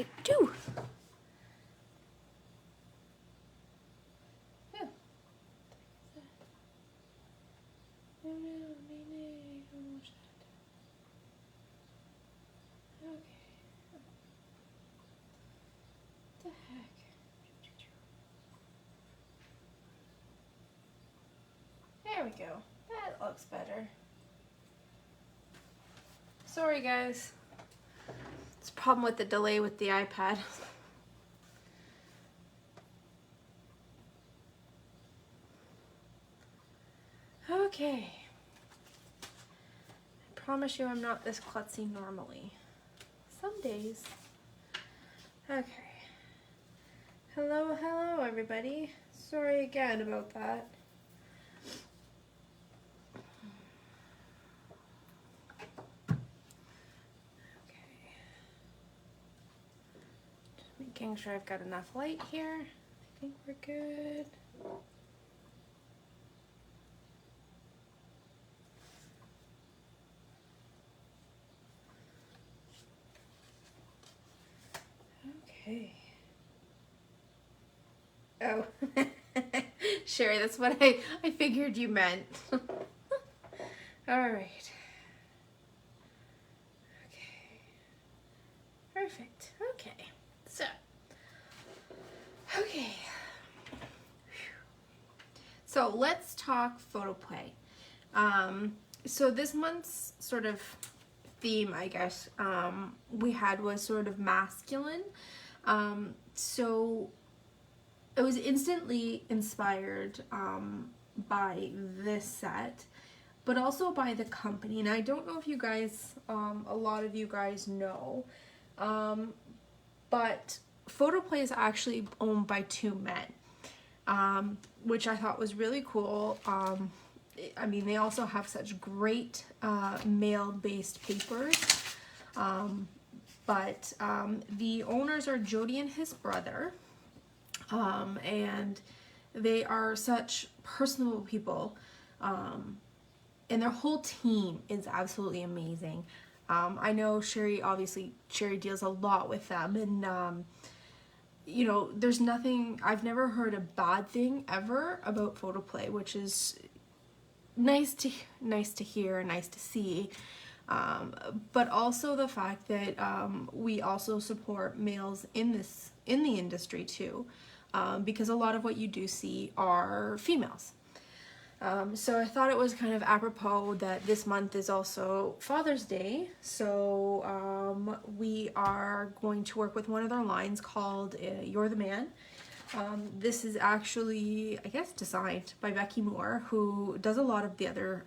I do. Yeah. No, watch that. Okay. What the heck? There we go. That looks better. Sorry guys. It's a problem with the delay with the iPad. Okay. I promise you I'm not this klutzy normally. Some days. Okay. Hello, hello everybody. Sorry again about that. Okay. Just making sure I've got enough light here. I think we're good. Okay. Oh, Sherry, that's what I figured you meant. All right. Okay. Perfect. Okay. So, okay. So let's talk photo play. So this month's sort of theme, I guess, we had was sort of masculine. So it was instantly inspired by this set, but also by the company. And I don't know if you guys, a lot of you guys know, but Photoplay is actually owned by two men, which I thought was really cool. I mean, they also have such great male-based papers, but the owners are Jody and his brother. And they are such personable people, and their whole team is absolutely amazing. I know Sherry deals a lot with them, and you know, there's nothing, I've never heard a bad thing ever about Photoplay, which is nice to hear, nice to see. But also the fact that we also support males in the industry too. Because a lot of what you do see are females. So I thought it was kind of apropos that this month is also Father's Day. So we are going to work with one of their lines called You're the Man. This is actually, I guess, designed by Becky Moore, who does a lot of the other,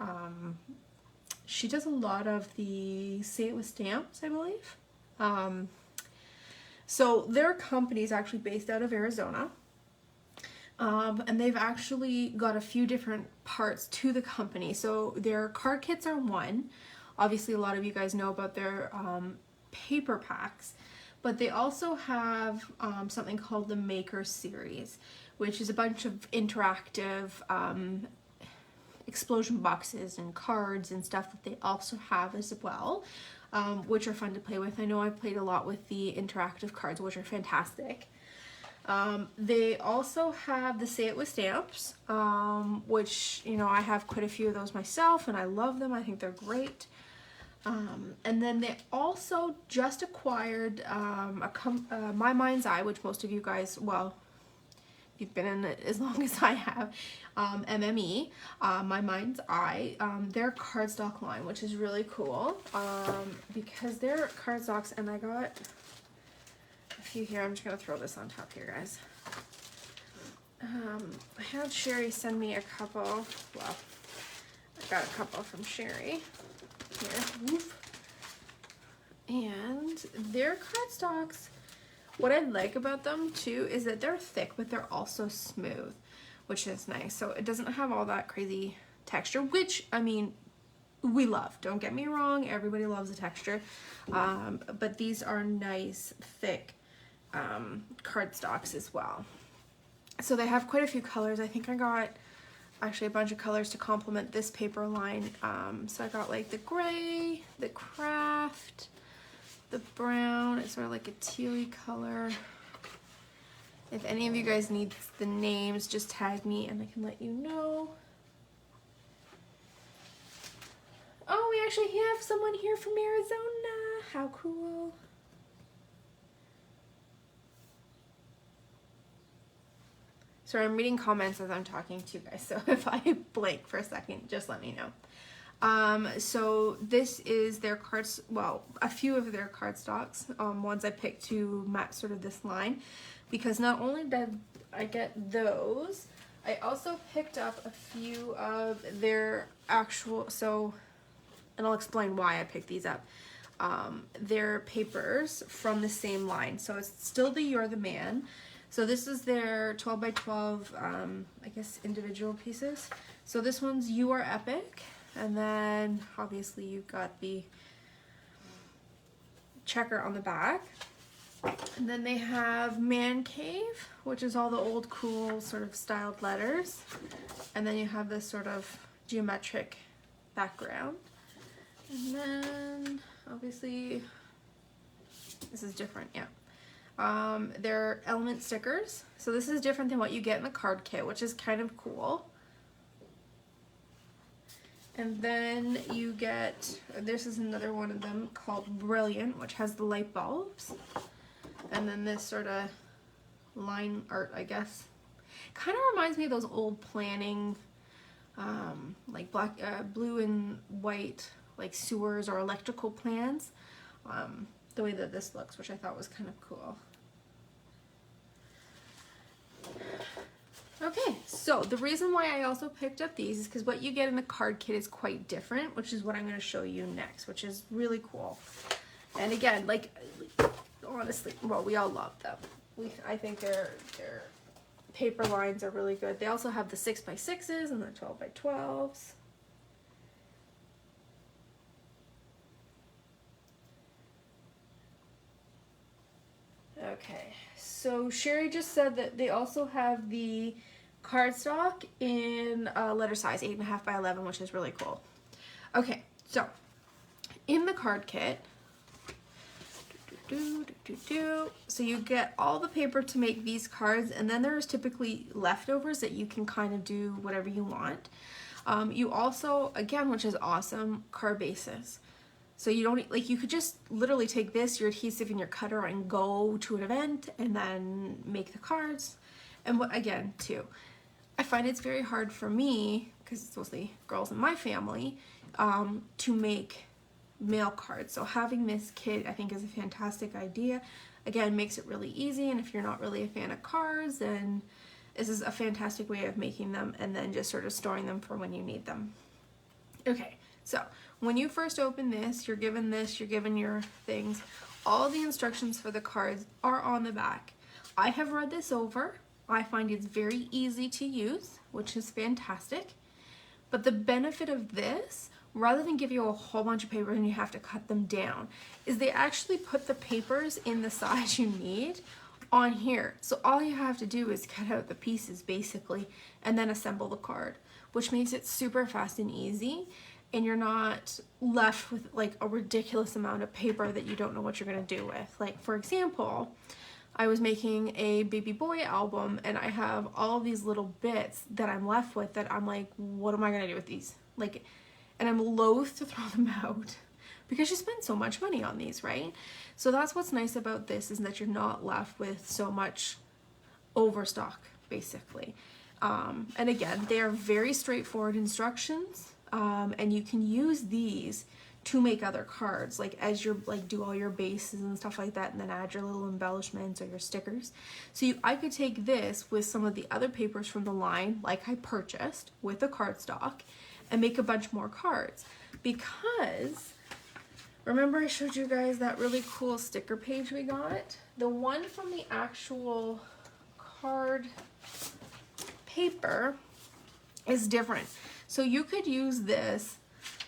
she does a lot of the Say It With Stamps, I believe. So their company is actually based out of Arizona, and they've actually got a few different parts to the company. So their card kits are one. Obviously, a lot of you guys know about their paper packs, but they also have something called the Maker Series, which is a bunch of interactive explosion boxes and cards and stuff that they also have as well. Which are fun to play with. I know I've played a lot with the interactive cards, which are fantastic. They also have the Say It With Stamps, which, you know, I have quite a few of those myself, and I love them. I think they're great. And then they also just acquired My Mind's Eye, which most of you guys, well, you've been in it as long as I have, MME, My Mind's Eye, their cardstock line, which is really cool, because they're cardstocks, and I got a few here. I'm just going to throw this on top here, guys. I had Sherry send me a couple, well, I got a couple from Sherry, here, woof, and their cardstocks, what I like about them too is that they're thick, but they're also smooth, which is nice. So it doesn't have all that crazy texture, which, I mean, we love. Don't get me wrong, everybody loves the texture. But these are nice, thick cardstocks as well. So they have quite a few colors. I think I got actually a bunch of colors to complement this paper line. So I got like the gray, the craft, the brown. It's sort of like a tealy color. If any of you guys need the names, just tag me and I can let you know. Oh, we actually have someone here from Arizona. How cool. Sorry, I'm reading comments as I'm talking to you guys, so if I blank for a second, just let me know. So this is their cards, well, a few of their cardstocks, ones I picked to match sort of this line, because not only did I get those, I also picked up a few of their actual, and I'll explain why I picked these up. Their papers from the same line. So it's still the You're the Man. So this is their 12 by 12, I guess, individual pieces. So this one's You Are Epic. And then obviously you've got the checker on the back. And then they have Man Cave, which is all the old cool sort of styled letters. And then you have this sort of geometric background. And then obviously this is different, yeah. They're element stickers. So this is different than what you get in the card kit, which is kind of cool. And then you get, this is another one of them called Brilliant, which has the light bulbs. And then this sort of line art, I guess. Kind of reminds me of those old planning, like black, blue and white, like sewers or electrical plans. The way that this looks, which I thought was kind of cool. Okay, so the reason why I also picked up these is because what you get in the card kit is quite different, which is what I'm going to show you next, which is really cool. And again, like, honestly, well, we all love them. I think their paper lines are really good. They also have the 6x6s and the 12x12s. Okay, so Sherry just said that they also have the cardstock in letter size 8.5 by 11, which is really cool. Okay, so in the card kit, so you get all the paper to make these cards, and then there's typically leftovers that you can kind of do whatever you want. You also, again, which is awesome, card bases. So you don't, like, you could just literally take this, your adhesive and your cutter, and go to an event and then make the cards. And what, again, too, I find it's very hard for me, because it's mostly girls in my family, to make mail cards. So having this kit, I think, is a fantastic idea. Again, makes it really easy, and if you're not really a fan of cards, then this is a fantastic way of making them and then just sort of storing them for when you need them. Okay, so when you first open this, you're given your things. All the instructions for the cards are on the back. I have read this over. I find it's very easy to use, which is fantastic. But the benefit of this, rather than give you a whole bunch of paper and you have to cut them down, is they actually put the papers in the size you need on here. So all you have to do is cut out the pieces basically and then assemble the card, which makes it super fast and easy. And you're not left with like a ridiculous amount of paper that you don't know what you're gonna do with. Like, for example, I was making a baby boy album and I have all these little bits that I'm left with that I'm like, what am I gonna do with these? Like, and I'm loath to throw them out because you spend so much money on these, right? So that's what's nice about this, is that you're not left with so much overstock, basically. And again, they are very straightforward instructions. And you can use these to make other cards, like as you're like do all your bases and stuff like that, and then add your little embellishments or your stickers. So I could take this with some of the other papers from the line, like I purchased with the cardstock, and make a bunch more cards. Because remember I showed you guys that really cool sticker page we got? The one from the actual card paper is different. So you could use this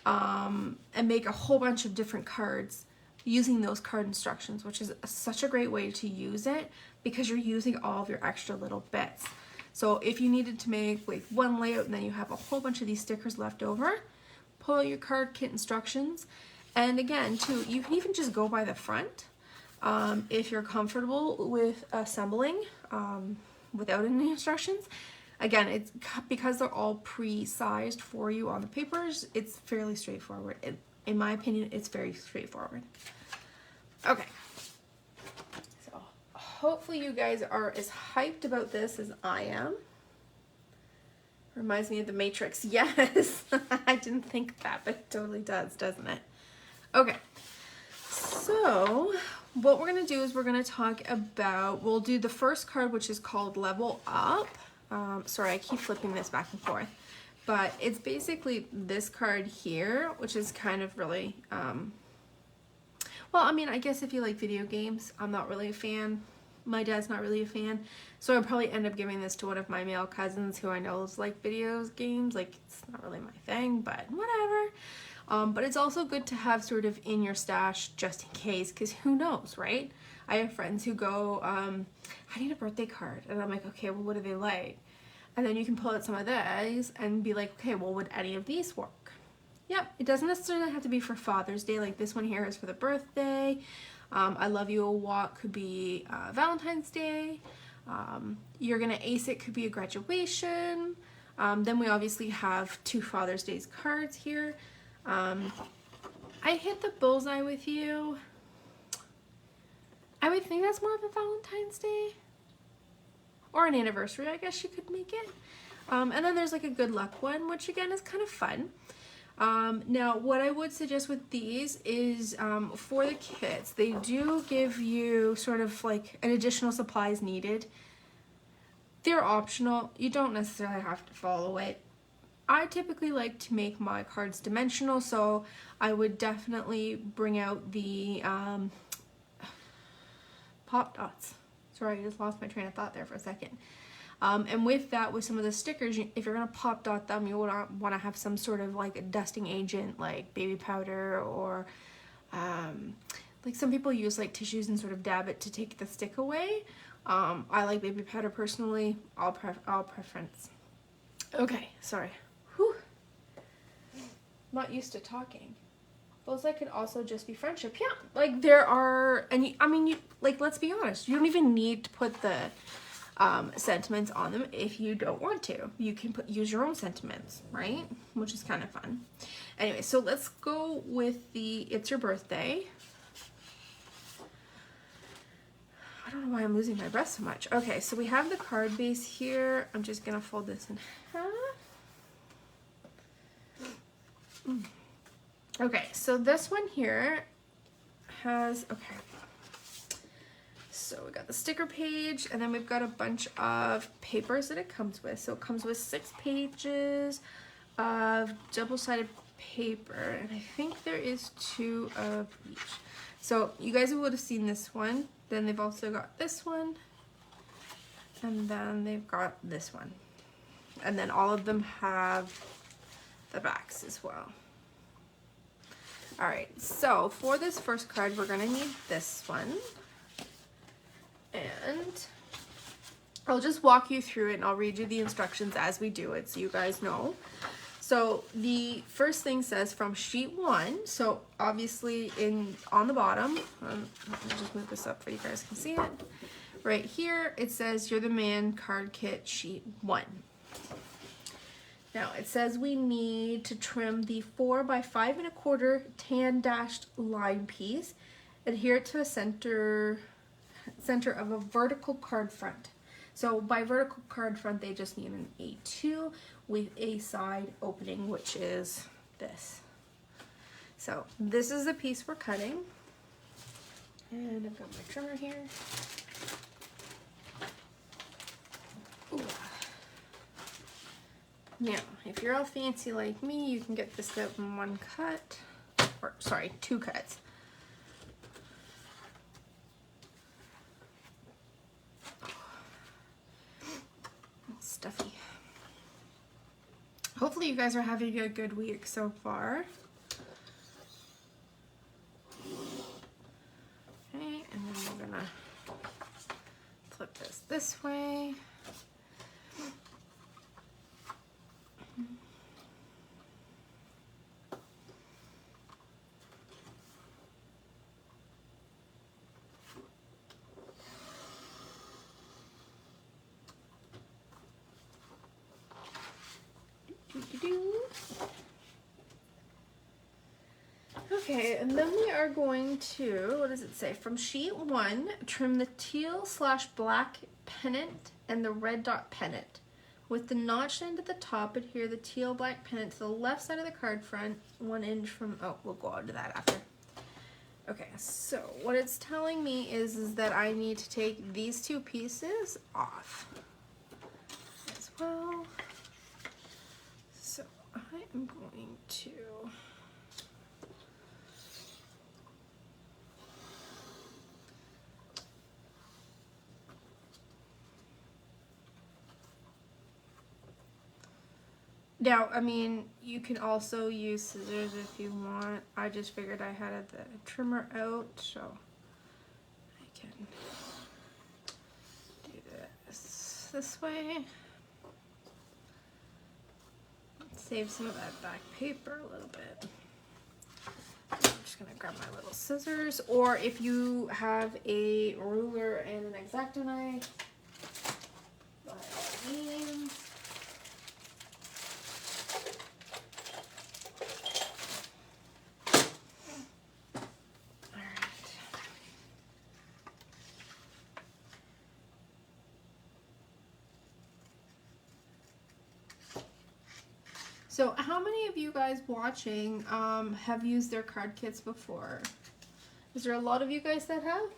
and make a whole bunch of different cards using those card instructions, which is such a great way to use it because you're using all of your extra little bits. So if you needed to make like one layout and then you have a whole bunch of these stickers left over, pull out your card kit instructions And again, too, you can even just go by the front if you're comfortable with assembling without any instructions. Again, it's because they're all pre-sized for you on the papers, it's fairly straightforward. In my opinion, it's very straightforward. Okay. So hopefully you guys are as hyped about this as I am. Reminds me of the Matrix. Yes. I didn't think that, but it totally does, doesn't it? Okay. So what we're going to do is we're going to talk about, we'll do the first card, which is called Level Up. Sorry, I keep flipping this back and forth, but it's basically this card here, which is kind of really, well, I mean, I guess if you like video games, I'm not really a fan. My dad's not really a fan, so I'll probably end up giving this to one of my male cousins who I know is like video games. Like, it's not really my thing, but whatever. But it's also good to have sort of in your stash just in case, because who knows, right? I have friends who go, I need a birthday card. And I'm like, okay, well, what do they like? And then you can pull out some of these and be like, okay, well, would any of these work? Yep, it doesn't necessarily have to be for Father's Day. Like this one here is for the birthday. I Love You a Walk could be Valentine's Day. You're Gonna Ace It could be a graduation. Then we obviously have 2 Father's Days cards here. I hit the bullseye with you. I would think that's more of a Valentine's Day or an anniversary, I guess you could make it. And then there's like a good luck one, which again is kind of fun. Now what I would suggest with these is for the kits, they do give you sort of like an additional supplies needed. They're optional. You don't necessarily have to follow it. I typically like to make my cards dimensional, so I would definitely bring out the pop dots. Sorry, I just lost my train of thought there for a second. And with that, with some of the stickers, if you're going to pop dot them, you want to have some sort of like a dusting agent, like baby powder, or like some people use like tissues and sort of dab it to take the stick away. I like baby powder personally, all preference. Okay, sorry. Whew. Not used to talking. Those like could also just be friendship. Yeah, like there are, and I mean, you like, let's be honest, you don't even need to put the sentiments on them if you don't want to. You can use your own sentiments, right? Which is kind of fun. Anyway, so let's go with the It's Your Birthday. I don't know why I'm losing my breath so much. Okay, so we have the card base here. I'm just gonna fold this in half. Okay, so this one here has, okay, so we got the sticker page, and then we've got a bunch of papers that it comes with. So it comes with 6 pages of double-sided paper, and I think there is 2 of each. So you guys would have seen this one. Then they've also got this one, and then they've got this one. And then all of them have the backs as well. All right, so for this first card, we're gonna need this one. And I'll just walk you through it, and I'll read you the instructions as we do it so you guys know. So the first thing says from sheet 1. So obviously on the bottom, let me just move this up so you guys can see it. Right here, it says You're the Man card kit sheet 1. Now it says we need to trim the 4 by 5 1/4 tan dashed line piece, adhere it to a center of a vertical card front. So by vertical card front, they just need an A2 with a side opening, which is this. So this is the piece we're cutting. And I've got my trimmer here. Ooh. Now, if you're all fancy like me, you can get this out in 1 cut, or sorry, 2 cuts. Stuffy. Hopefully you guys are having a good week so far. Okay, and then we're gonna flip this way. Okay, and then we are going to, what does it say? From sheet 1, trim the teal/black pennant and the red dot pennant. With the notched end at the top, adhere the teal-black pennant to the left side of the card front, 1 inch from, oh, we'll go on to that after. Okay, so what it's telling me is that I need to take these 2 pieces off as well. So I am going to now, I mean, you can also use scissors if you want. I just figured I had the trimmer out, so I can do this way. Save some of that back paper a little bit. I'm just gonna grab my little scissors, or if you have a ruler and an X-Acto knife, by all means. So how many of you guys watching have used their card kits before? Is there a lot of you guys that have?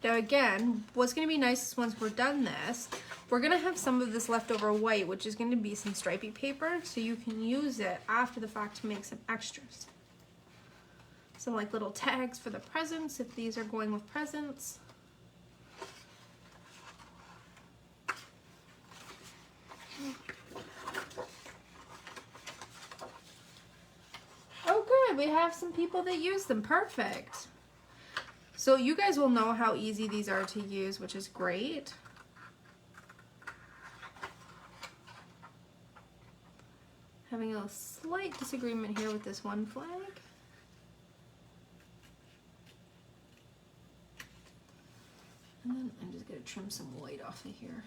Now again, what's going to be nice is once we're done this, we're going to have some of this leftover white, which is going to be some stripy paper, so you can use it after the fact to make some extras. Some like little tags for the presents, if these are going with presents. Oh good, we have some people that use them, perfect. So you guys will know how easy these are to use, which is great. Having a slight disagreement here with this one flag. And then I'm just going to trim some white off of here.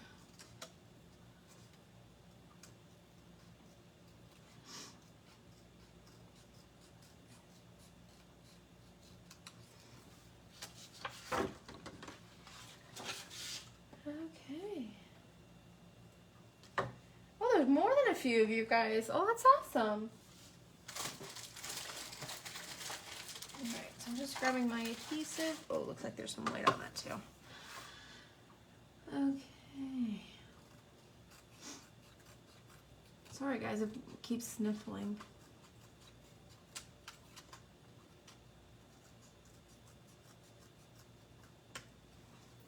Okay. Oh, there's more than a few of you guys. Oh, that's awesome. Alright, so I'm just grabbing my adhesive. Oh, looks like there's some white on that too. Okay. Sorry guys, I keep sniffling.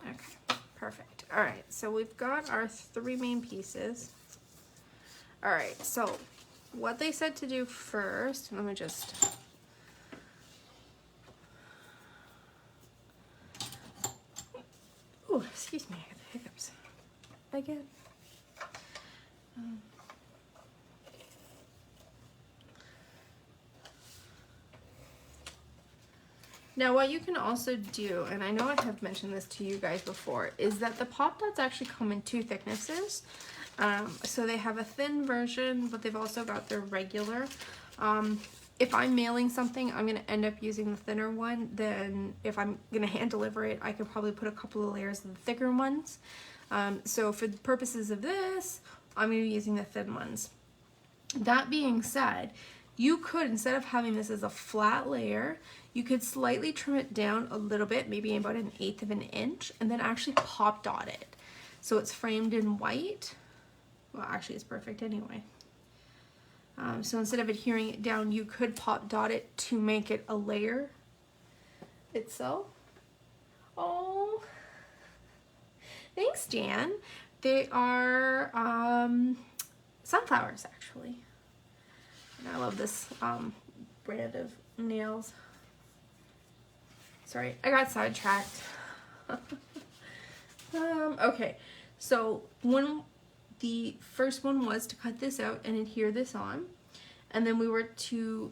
Okay, perfect. All right, so we've got our 3 main pieces. All right, so what they said to do first, let me just... Oh, excuse me, I got the hiccups again. Now what you can also do, and I know I have mentioned this to you guys before, is that the pop dots actually come in 2 thicknesses. So they have a thin version, but they've also got their regular. If I'm mailing something, I'm going to end up using the thinner one. Then if I'm going to hand deliver it, I could probably put a couple of layers of the thicker ones. So for the purposes of this, I'm going to be using the thin ones. That being said, you could, instead of having this as a flat layer, you could slightly trim it down a little bit, maybe about 1/8 of an inch, and then actually pop dot it. So it's framed in white. Well, actually it's perfect anyway. So instead of adhering it down, you could pop dot it to make it a layer itself. Oh, thanks, Jan. They are sunflowers, actually. And I love this brand of nails. Sorry, I got sidetracked. Okay, so the first one was to cut this out and adhere this on, and then we were to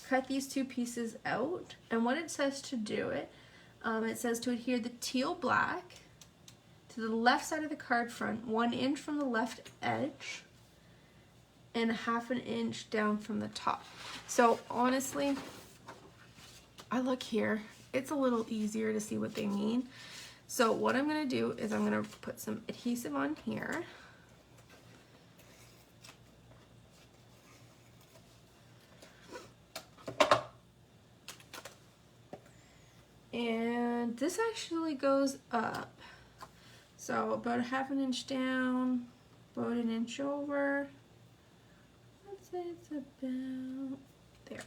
cut these 2 pieces out, and what it says to do it, It says to adhere the teal black to the left side of the card front, 1 inch from the left edge, and 1/2 inch down from the top. So honestly, I look here, it's a little easier to see what they mean. So what I'm gonna do is I'm gonna put some adhesive on here. And this actually goes up. So about 1/2 inch down, about 1 inch over. Let's say it's about there.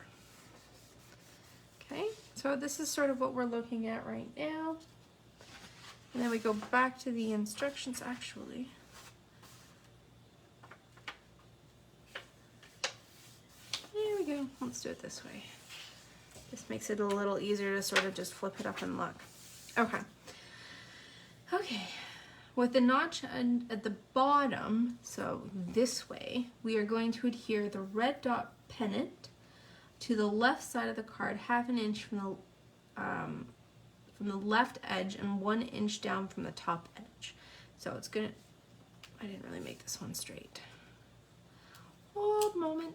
Okay, so this is sort of what we're looking at right now. And then we go back to the instructions actually. There we go, let's do it this way. This makes it a little easier to sort of just flip it up and look. Okay. Okay. With the notch at the bottom, so this way, we are going to adhere the red dot pennant to the left side of the card, 1/2 inch from the left edge and 1 inch down from the top edge. So it's gonna, I didn't really make this one straight. Hold moment.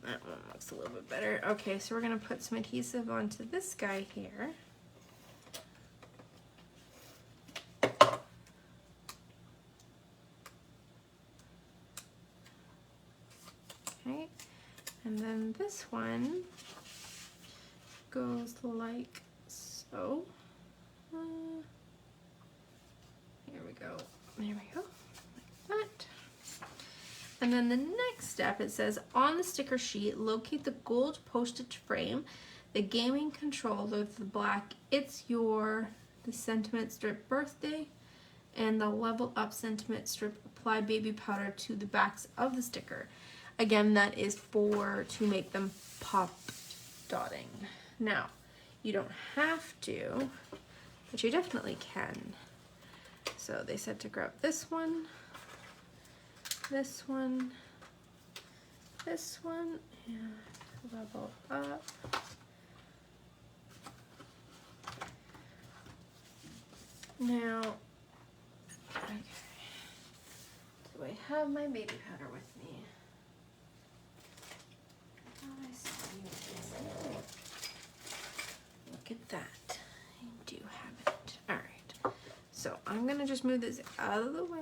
That one looks a little bit better. Okay, so we're gonna put some adhesive onto this guy here. Okay, and then this one goes like so. Here we go. There we go. Like that. And then the next step, it says, on the sticker sheet, locate the gold postage frame, the gaming controller, the black It's Your, the sentiment strip birthday, and the level up sentiment strip apply baby powder to the backs of the sticker. Again, that is to make them pop dotting. Now, you don't have to, but you definitely can. So they said to grab this one, this one, this one, and level up. Now, okay, do I have my baby powder with me? Oh, I see what it is. Look at that, I do have it. All right, so I'm gonna just move this out of the way.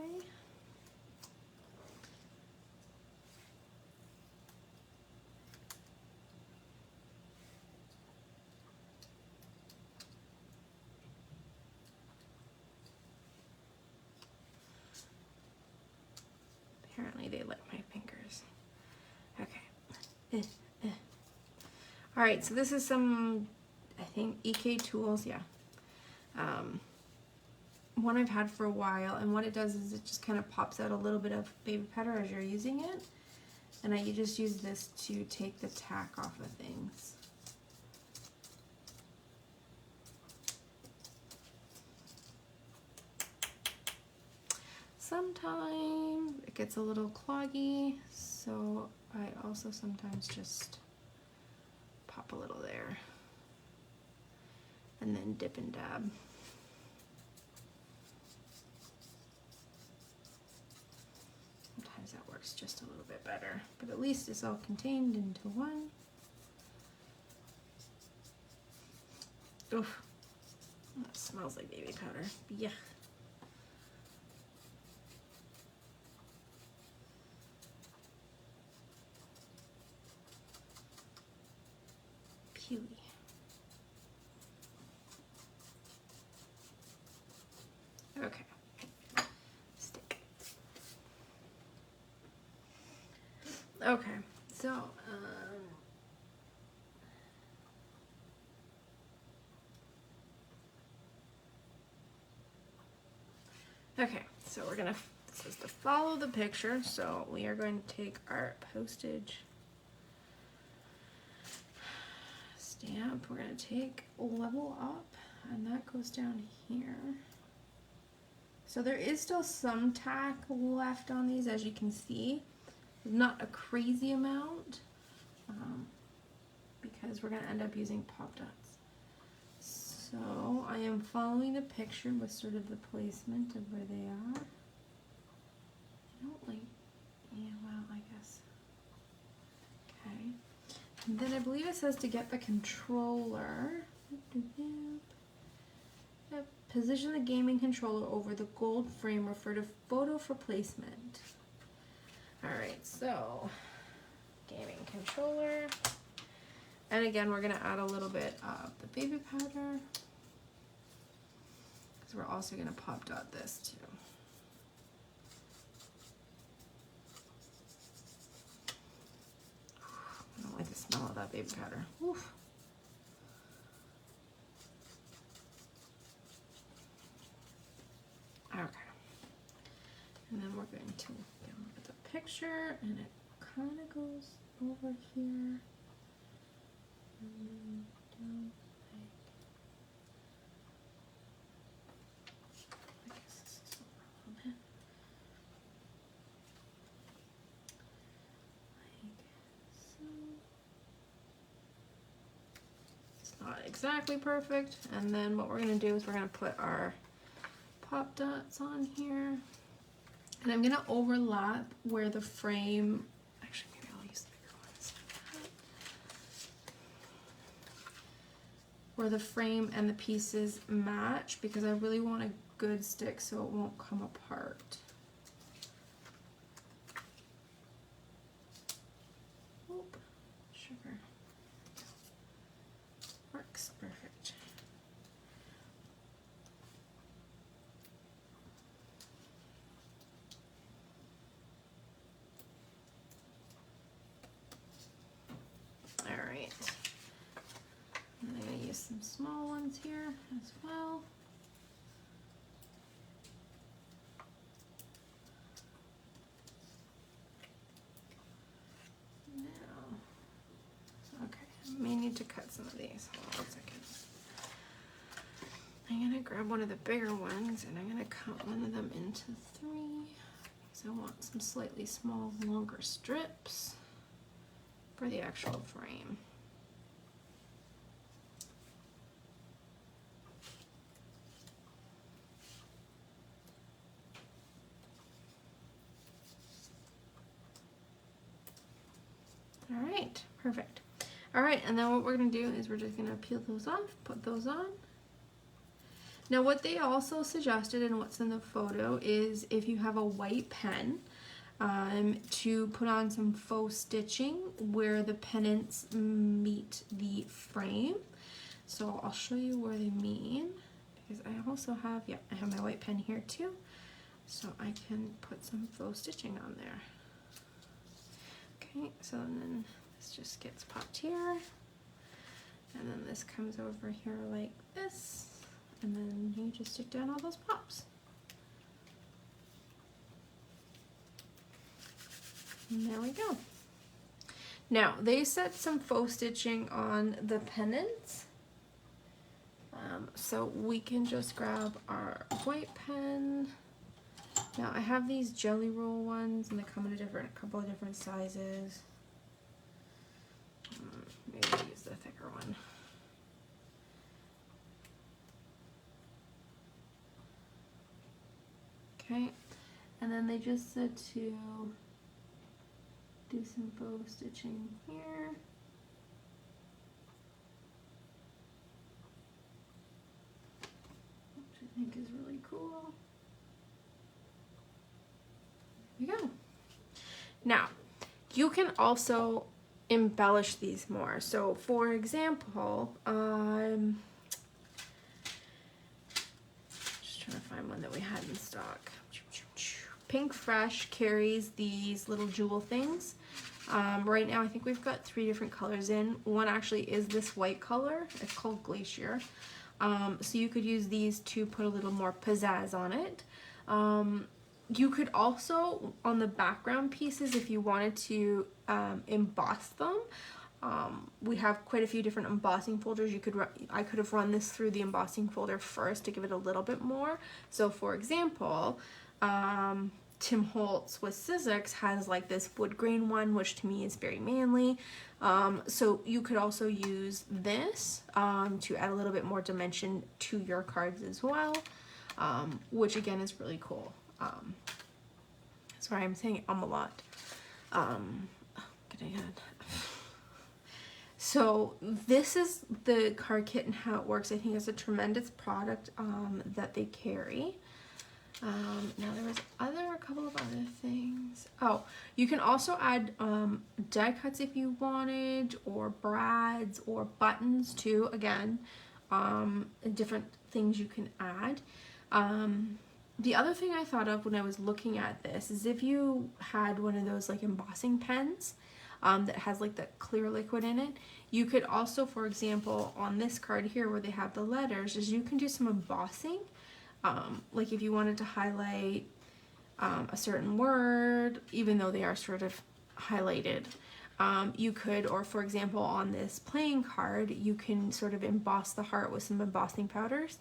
Apparently they like my fingers. Okay. All right, so this is some, I think, EK Tools, yeah. One I've had for a while, and what it does is it just kind of pops out a little bit of baby powder as you're using it. And I just use this to take the tack off of things. Sometimes it gets a little cloggy, so I also sometimes just pop a little there and then dip and dab. Sometimes that works just a little bit better, but at least it's all contained into one. Oof, that smells like baby powder. Yeah. Pewy. Okay. Stick. Okay, so okay, so we're gonna, this is to follow the picture, so we are going to take our postage stamp, we're gonna take level up, and that goes down here. So there is still some tack left on these, as you can see, not a crazy amount, because we're going to end up using pop dots. So I am following the picture with sort of the placement of where they are. I don't like, yeah, well, I guess. Okay. And then I believe it says to get the controller. Position the gaming controller over the gold frame. Refer to photo for placement. Alright, so gaming controller. And again, we're going to add a little bit of the baby powder, because we're also going to pop dot this too. I don't like the smell of that baby powder. Oof. Okay. And then we're going to get a look at the picture, and it kind of goes over here. And then down, I guess this is over a little bit. Like so. It's not exactly perfect. And then what we're going to do is we're going to put our pop dots on here. And I'm going to overlap where the frame, actually maybe I'll use the bigger ones. Where the frame and the pieces match, because I really want a good stick so it won't come apart. Oop, sugar. Works perfect. Alright. And I'm going to use some small ones here as well. Now, okay, I may need to cut some of these. Hold on a second. I'm going to grab one of the bigger ones and I'm going to cut one of them into 3, because I want some slightly small, longer strips for the actual frame. All right, perfect. All right, and then what we're gonna do is we're just gonna peel those off, put those on. Now what they also suggested, and what's in the photo, is if you have a white pen, to put on some faux stitching where the pennants meet the frame. So I'll show you where they mean, because I also have, yeah, I have my white pen here too, so I can put some faux stitching on there. Okay, so then this just gets popped here, and then this comes over here like this, and then you just stick down all those pops. And there we go. Now, they set some faux stitching on the pennants, so we can just grab our white pen. Now, I have these jelly roll ones, and they come in a couple of different sizes. Maybe I'll use the thicker one. Okay, and then they just said to do some faux stitching here. Which I think is really cool. There we go. Now, you can also embellish these more. So for example, just trying to find one that we had in stock. Pink Fresh carries these little jewel things. Right now I think we've got 3 different colors in. One actually is this white color. It's called Glacier. So you could use these to put a little more pizzazz on it. You could also, on the background pieces, if you wanted to emboss them, we have quite a few different embossing folders. I could have run this through the embossing folder first to give it a little bit more. So for example, Tim Holtz with Sizzix has like this wood grain one, which to me is very manly. So you could also use this to add a little bit more dimension to your cards as well, which again is really cool. Sorry, I'm saying a lot. So this is the card kit and how it works. I think it's a tremendous product that they carry. Now there was a couple of other things. Oh, you can also add die cuts if you wanted, or brads, or buttons too. Again, different things you can add. The other thing I thought of when I was looking at this is if you had one of those like embossing pens that has like that clear liquid in it, you could also, for example, on this card here where they have the letters, is you can do some embossing. Like if you wanted to highlight a certain word, even though they are sort of highlighted, you could, or for example on this playing card, you can sort of emboss the heart with some embossing powders,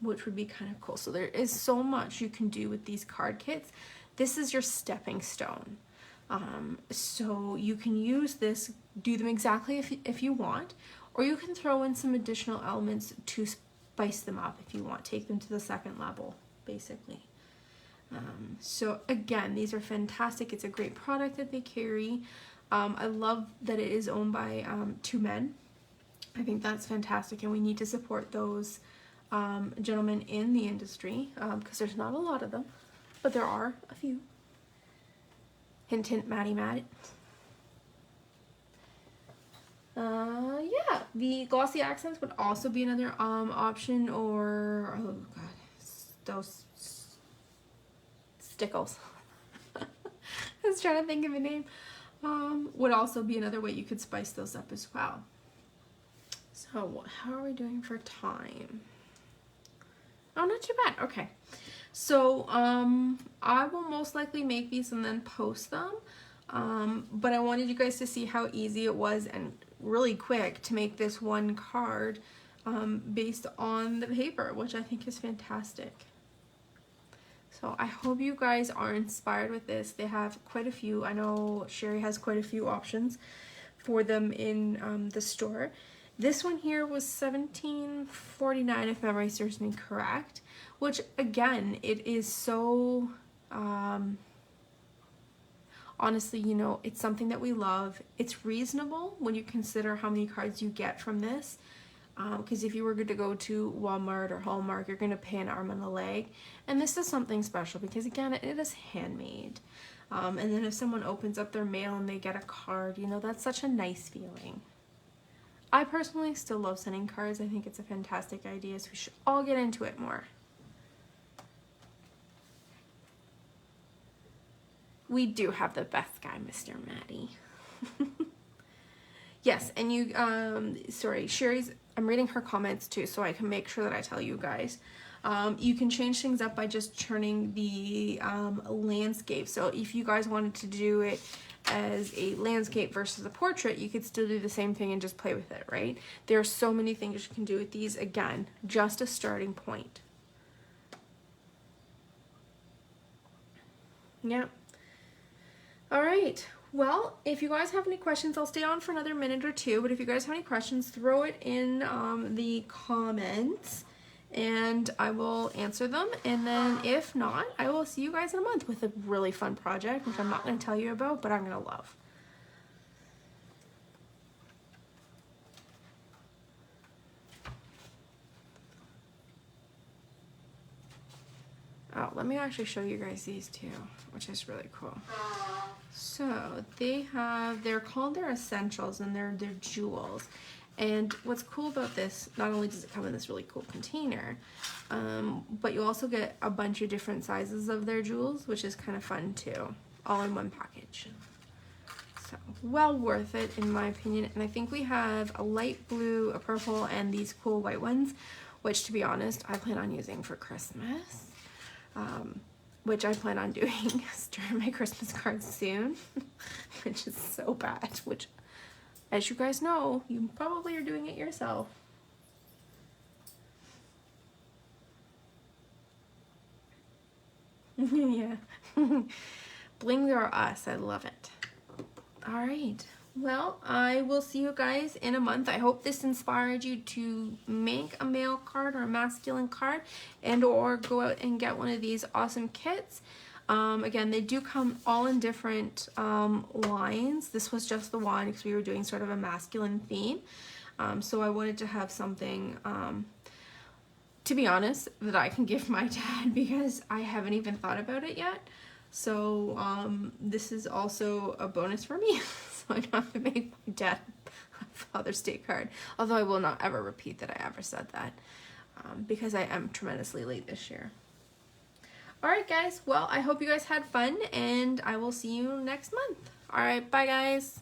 which would be kind of cool. So there is so much you can do with these card kits. This is your stepping stone. So you can use this, do them exactly if you want, or you can throw in some additional elements to spice them up if you want, take them to the second level, basically. So again, these are fantastic. It's a great product that they carry. I love that it is owned by 2 men. I think that's fantastic, and we need to support those gentlemen in the industry, because there's not a lot of them, but there are a few. Hint, hint, Maddie, Matt. Yeah, the glossy accents would also be another option, or oh god, those stickles. I was trying to think of a name. Would also be another way you could spice those up as well. So how are we doing for time? Oh, not too bad. Okay. So I will most likely make these and then post them. But I wanted you guys to see how easy it was and really quick to make this one card based on the paper, which I think is fantastic. So I hope you guys are inspired with this. They have quite a few. I know Sherry has quite a few options for them in the store. This one here was $17.49 if memory serves me correct, which again, it is so, honestly, you know, it's something that we love. It's reasonable when you consider how many cards you get from this, because if you were to go to Walmart or Hallmark, you're going to pay an arm and a leg, and this is something special because again, it is handmade. And then if someone opens up their mail and they get a card, you know, that's such a nice feeling. I personally still love sending cards. I think it's a fantastic idea, so we should all get into it more. We do have the best guy, Mr. Maddie. Yes, and you, sorry, Sherry's, I'm reading her comments too, so I can make sure that I tell you guys. You can change things up by just turning the landscape. So if you guys wanted to do it as a landscape versus a portrait, you could still do the same thing and just play with it, right? There are so many things you can do with these. Again, just a starting point. Yeah. All right. Well, if you guys have any questions, I'll stay on for another minute or two, but if you guys have any questions, throw it in the comments and I will answer them. And then if not, I will see you guys in a month with a really fun project, which I'm not going to tell you about, but I'm going to love. Oh, let me actually show you guys these two, which is really cool. So they have, they're called their essentials and they're jewels. And what's cool about this, not only does it come in this really cool container, but you also get a bunch of different sizes of their jewels, which is kind of fun too, all in one package. So well worth it in my opinion. And I think we have a light blue, a purple, and these cool white ones, which to be honest, I plan on using for Christmas. Which I plan on doing during my Christmas cards soon, which is so bad, which, as you guys know, you probably are doing it yourself. Yeah. Blings are us. I love it. All right. Well, I will see you guys in a month. I hope this inspired you to make a male card or a masculine card, and or go out and get one of these awesome kits. Again, they do come all in different lines. This was just the one because we were doing sort of a masculine theme. So I wanted to have something, to be honest, that I can give my dad, because I haven't even thought about it yet. So this is also a bonus for me. So I don't have to make my dad a Father's Day card. Although I will not ever repeat that I ever said that, because I am tremendously late this year. Alright guys, well, I hope you guys had fun, and I will see you next month. Alright, bye guys.